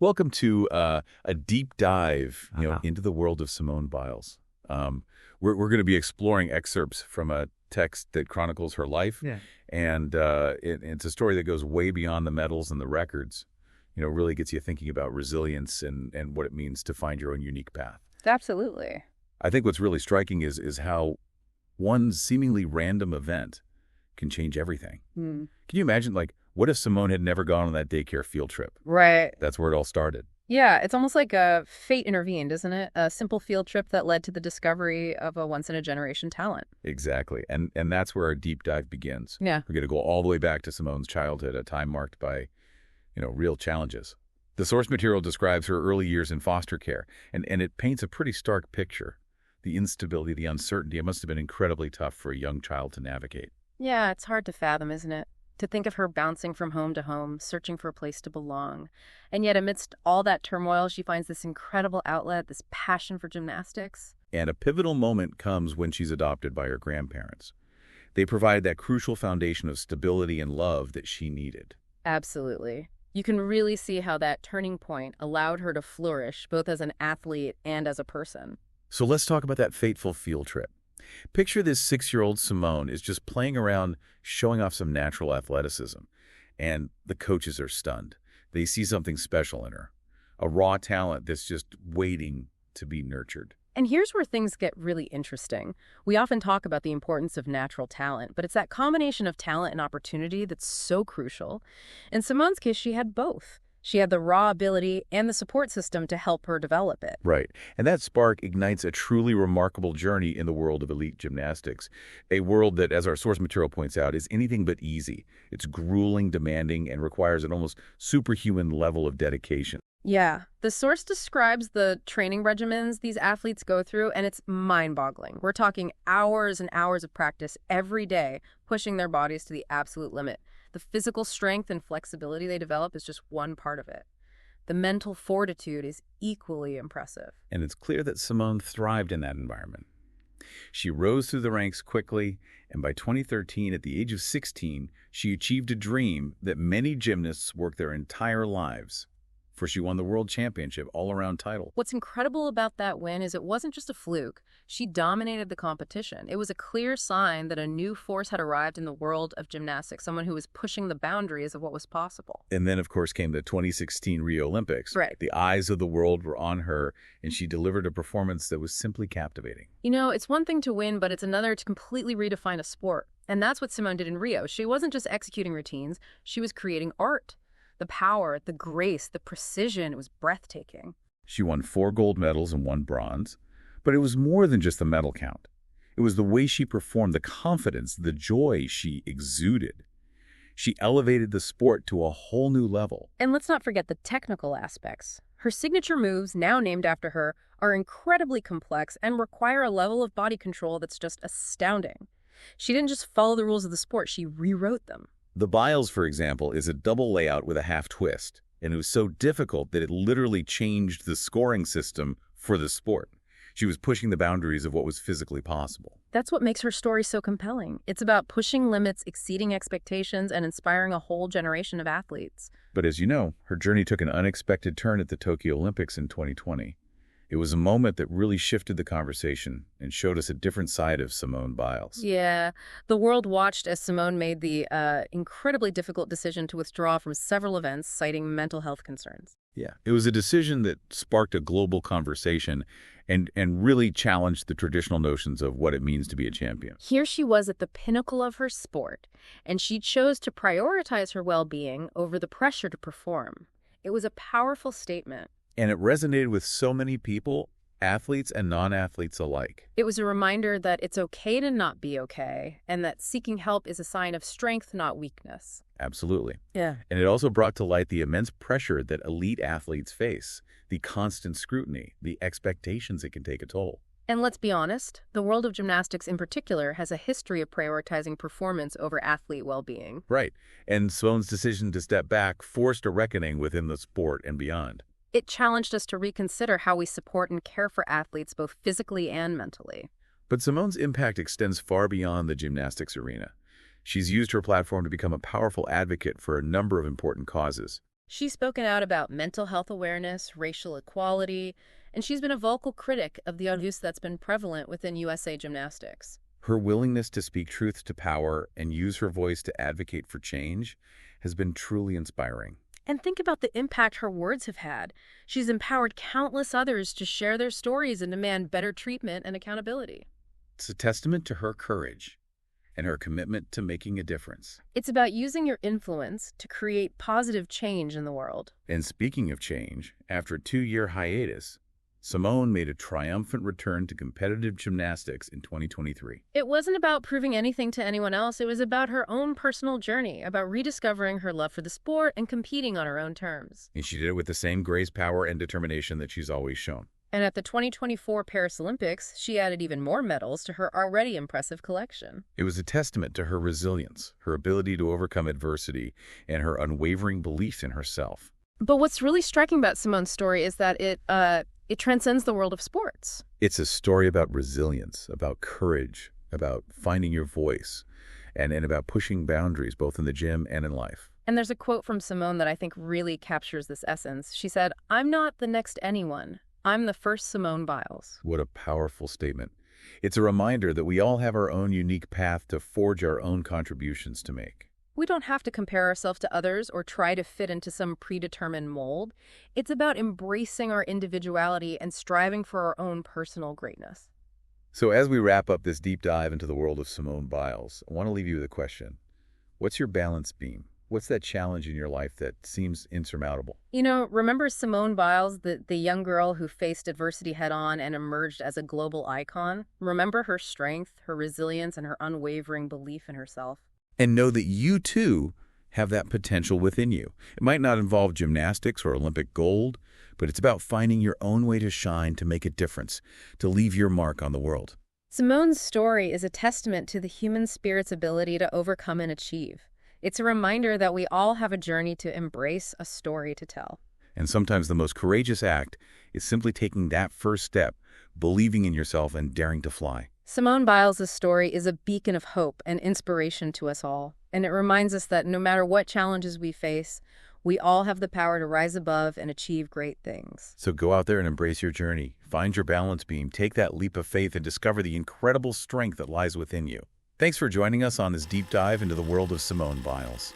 Welcome to a deep dive, Uh-huh. into the world of Simone Biles. We're going to be exploring excerpts from a text that chronicles her life, Yeah. and it's a story that goes way beyond the medals and the records. Really gets you thinking about resilience and what it means to find your own unique path. Absolutely. I think what's really striking is how one seemingly random event can change everything. Hmm. Can you imagine, what if Simone had never gone on that daycare field trip? Right. That's where it all started. Yeah, it's almost like a fate intervened, isn't it? A simple field trip that led to the discovery of a once-in-a-generation talent. Exactly. And that's where our deep dive begins. Yeah. We're going to go all the way back to Simone's childhood, a time marked by, real challenges. The source material describes her early years in foster care, and it paints a pretty stark picture. The instability, the uncertainty, it must have been incredibly tough for a young child to navigate. Yeah, it's hard to fathom, isn't it? To think of her bouncing from home to home, searching for a place to belong. And yet amidst all that turmoil, she finds this incredible outlet, this passion for gymnastics. And a pivotal moment comes when she's adopted by her grandparents. They provide that crucial foundation of stability and love that she needed. Absolutely. You can really see how that turning point allowed her to flourish, both as an athlete and as a person. So let's talk about that fateful field trip. Picture this 6-year-old Simone is just playing around, showing off some natural athleticism. And the coaches are stunned. They see something special in her, a raw talent that's just waiting to be nurtured. And here's where things get really interesting. We often talk about the importance of natural talent, but it's that combination of talent and opportunity that's so crucial. In Simone's case, she had both. She had the raw ability and the support system to help her develop it. Right. And that spark ignites a truly remarkable journey in the world of elite gymnastics, a world that, as our source material points out, is anything but easy. It's grueling, demanding, and requires an almost superhuman level of dedication. Yeah, the source describes the training regimens these athletes go through, and it's mind-boggling. We're talking hours and hours of practice every day, pushing their bodies to the absolute limit. The physical strength and flexibility they develop is just one part of it. The mental fortitude is equally impressive. And it's clear that Simone thrived in that environment. She rose through the ranks quickly, and by 2013, at the age of 16, she achieved a dream that many gymnasts work their entire lives. For she won the world championship all-around title. What's incredible about that win is it wasn't just a fluke. She dominated the competition. It was a clear sign that a new force had arrived in the world of gymnastics, someone who was pushing the boundaries of what was possible. And then, of course, came the 2016 Rio Olympics. Right. The eyes of the world were on her, and she delivered a performance that was simply captivating. It's one thing to win, but it's another to completely redefine a sport. And that's what Simone did in Rio. She wasn't just executing routines, she was creating art. The power, the grace, the precision, it was breathtaking. She won 4 gold medals and 1 bronze. But it was more than just the medal count. It was the way she performed, the confidence, the joy she exuded. She elevated the sport to a whole new level. And let's not forget the technical aspects. Her signature moves, now named after her, are incredibly complex and require a level of body control that's just astounding. She didn't just follow the rules of the sport, she rewrote them. The Biles, for example, is a double layout with a half twist, and it was so difficult that it literally changed the scoring system for the sport. She was pushing the boundaries of what was physically possible. That's what makes her story so compelling. It's about pushing limits, exceeding expectations, and inspiring a whole generation of athletes. But as you know, her journey took an unexpected turn at the Tokyo Olympics in 2020. It was a moment that really shifted the conversation and showed us a different side of Simone Biles. Yeah, the world watched as Simone made the incredibly difficult decision to withdraw from several events, citing mental health concerns. Yeah, it was a decision that sparked a global conversation and really challenged the traditional notions of what it means to be a champion. Here she was at the pinnacle of her sport, and she chose to prioritize her well-being over the pressure to perform. It was a powerful statement. And it resonated with so many people, athletes and non-athletes alike. It was a reminder that it's okay to not be okay, and that seeking help is a sign of strength, not weakness. Absolutely. Yeah. And it also brought to light the immense pressure that elite athletes face, the constant scrutiny, the expectations it can take a toll. And let's be honest, the world of gymnastics in particular has a history of prioritizing performance over athlete well-being. Right. And Simone's decision to step back forced a reckoning within the sport and beyond. It challenged us to reconsider how we support and care for athletes both physically and mentally. But Simone's impact extends far beyond the gymnastics arena. She's used her platform to become a powerful advocate for a number of important causes. She's spoken out about mental health awareness, racial equality, and she's been a vocal critic of the abuse that's been prevalent within USA Gymnastics. Her willingness to speak truth to power and use her voice to advocate for change has been truly inspiring. And think about the impact her words have had. She's empowered countless others to share their stories and demand better treatment and accountability. It's a testament to her courage and her commitment to making a difference. It's about using your influence to create positive change in the world. And speaking of change, after a 2-year hiatus, Simone made a triumphant return to competitive gymnastics in 2023. It wasn't about proving anything to anyone else. It was about her own personal journey, about rediscovering her love for the sport and competing on her own terms. And she did it with the same grace, power, and determination that she's always shown. And at the 2024 Paris Olympics, she added even more medals to her already impressive collection. It was a testament to her resilience, her ability to overcome adversity, and her unwavering belief in herself. But what's really striking about Simone's story is that it transcends the world of sports. It's a story about resilience, about courage, about finding your voice, and about pushing boundaries both in the gym and in life. And there's a quote from Simone that I think really captures this essence. She said, "I'm not the next anyone. I'm the first Simone Biles." What a powerful statement. It's a reminder that we all have our own unique path to forge our own contributions to make. We don't have to compare ourselves to others or try to fit into some predetermined mold. It's about embracing our individuality and striving for our own personal greatness. So as we wrap up this deep dive into the world of Simone Biles, I want to leave you with a question. What's your balance beam? What's that challenge in your life that seems insurmountable? Remember Simone Biles, the young girl who faced adversity head-on and emerged as a global icon? Remember her strength, her resilience, and her unwavering belief in herself. And know that you, too, have that potential within you. It might not involve gymnastics or Olympic gold, but it's about finding your own way to shine, to make a difference, to leave your mark on the world. Simone's story is a testament to the human spirit's ability to overcome and achieve. It's a reminder that we all have a journey to embrace, a story to tell. And sometimes the most courageous act is simply taking that first step, believing in yourself and daring to fly. Simone Biles' story is a beacon of hope and inspiration to us all, and it reminds us that no matter what challenges we face, we all have the power to rise above and achieve great things. So go out there and embrace your journey. Find your balance beam, take that leap of faith, and discover the incredible strength that lies within you. Thanks for joining us on this deep dive into the world of Simone Biles.